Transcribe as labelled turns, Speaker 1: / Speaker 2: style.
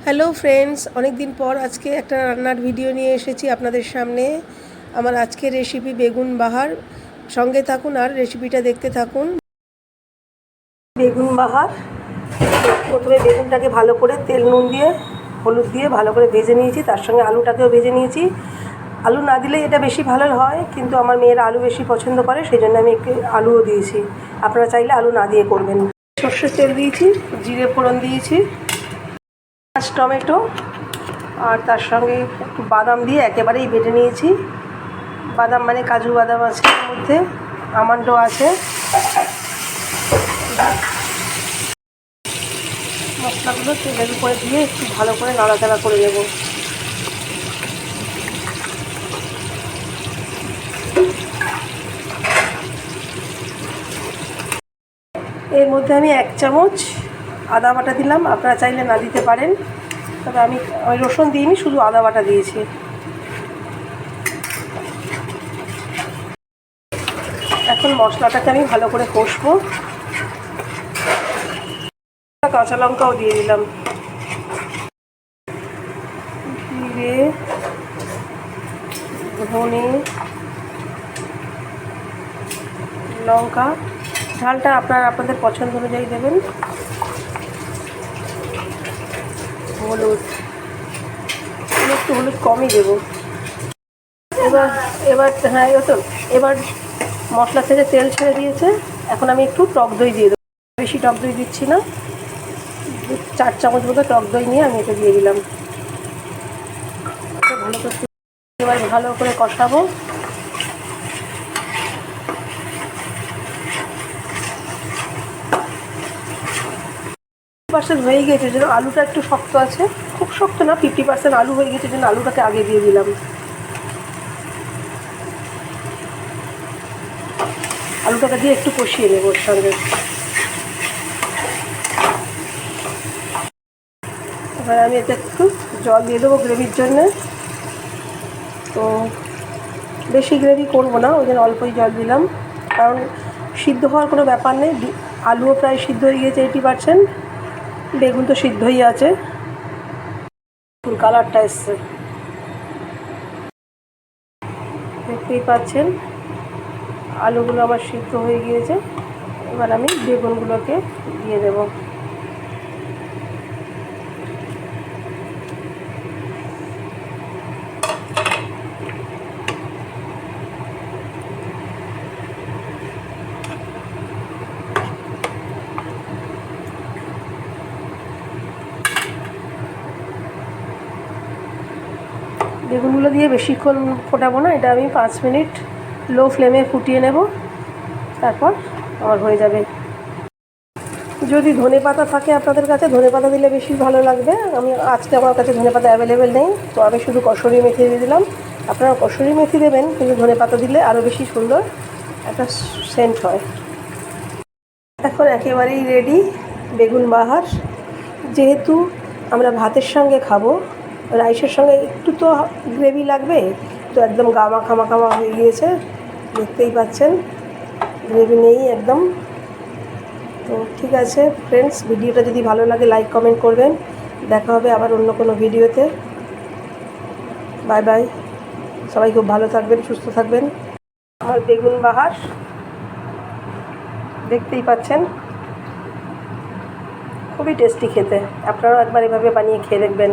Speaker 1: Hello friends, অনেক দিন পর আজকে একটা রান্নার ভিডিও নিয়ে এসেছি আপনাদের সামনে। আমার আজকের রেসিপি বেগুন বাহার। সঙ্গে থাকুন আর রেসিপিটা দেখতে থাকুন। বেগুন বাহার, প্রথমে বেগুনটাকে ভালো করে তেল নুন দিয়ে হলুদ দিয়ে ভালো করে ভেজে নিয়েছি, তার সঙ্গে আলুটাকেও ভেজে নিয়েছি। আলু না দিলে এটা বেশি ভালো হয়, কিন্তু আমার মেয়েরা আলু বেশি পছন্দ করে, সেই জন্য আমি একটু আলুও দিয়েছি। আপনারা চাইলে আলু না দিয়ে করবেন। সর্ষের তেল দিয়েছি, জিরে ফোড়ন দিয়েছি, টমেটো আর তার সঙ্গে একটু বাদাম দিয়ে একেবারেই বেটে নিয়েছি। বাদাম মানে কাজু বাদাম আছে, এর মধ্যে আমন্ডও আছে। মশলাগুলো তেলের উপরে দিয়ে একটু ভালো করে নাড়াচাড়া করে নেব। এর মধ্যে আমি 1 চামচ আদা বাটা দিলাম, আপনারা চাইলে না দিতে পারেন, তবে আমি রসুন দিইনি, শুধু আদা বাটা দিয়েছি। এখন মশলাটাকে আমি ভালো করে কষবো। কাঁচা লঙ্কাও দিয়ে দিলাম, জিরে, ধনে, লঙ্কা। ঝালটা আপনাদের পছন্দ অনুযায়ী দেবেন। হলুদ, আমি একটু হলুদ কমই দেবো। এবার হ্যাঁ, এবার মশলা থেকে তেল ছেড়ে দিয়েছে। এখন আমি একটু টক দই দিয়ে দেবো। বেশি টক দই দিচ্ছি না, 4 চামচ মতো টক দই নিয়ে আমি এটা দিয়ে দিলাম। ভালো করে এবার ভালো করে কষাবো। % হয়ে গেছে, যেন আলুটা একটু শক্ত আছে, খুব শক্ত না, 50% আলু হয়ে গেছে, যেন আলুটাকে আগে দিয়ে দিলাম। আলুটাকে দিয়ে একটু কষিয়ে নেব ওর সঙ্গে। এবার আমি এতে একটু জল দিয়ে দেবো গ্রেভির জন্যে। তো বেশি গ্রেভি করবো না, ওই জন্য অল্পই জল দিলাম, কারণ সিদ্ধ হওয়ার কোনো ব্যাপার নেই। আলুও প্রায় সিদ্ধ হয়ে গেছে 80%, বেগুন তো সিদ্ধই আছে। কালারটা এসছে, দেখতেই পাচ্ছেন আলুগুলো আমার সিদ্ধ হয়ে গিয়েছে। এবার আমি বেগুনগুলোকে দিয়ে দেব। বেগুনগুলো দিয়ে বেশিক্ষণ ফোটাবো না, এটা আমি 5 মিনিট লো ফ্লেমে ফুটিয়ে নেব, তারপর আমার হয়ে যাবে। যদি ধনেপাতা থাকে আপনাদের কাছে, ধনেপাতা দিলে বেশি ভালো লাগবে। আজকে আমার কাছে ধনেপাতা অ্যাভেলেবেল নেই, তো আমি শুধু কসুরি মেথি দিয়ে দিলাম। আপনারা কসুরি মেথি দেবেন, কিন্তু ধনেপাতা দিলে আরও বেশি সুন্দর একটা সেন্ট হয়। এখন একেবারেই রেডি বেগুন বাহার। যেহেতু আমরা ভাতের সঙ্গে খাবো, রাইসের সঙ্গে একটু তো গ্রেভি লাগবে, তো একদম মাখা হয়ে গিয়েছে, দেখতেই পাচ্ছেন গ্রেভি নেই একদম। তো ঠিক আছে ফ্রেন্ডস, ভিডিওটা যদি ভালো লাগে লাইক কমেন্ট করবেন। দেখা হবে আবার অন্য কোনো ভিডিওতে। বাই বাই, সবাই খুব ভালো থাকবেন, সুস্থ থাকবেন। আমার বেগুন বাহার দেখতেই পাচ্ছেন, খুবই টেস্টি খেতে। আপনারাও একবার এভাবে বানিয়ে খেয়ে দেখবেন।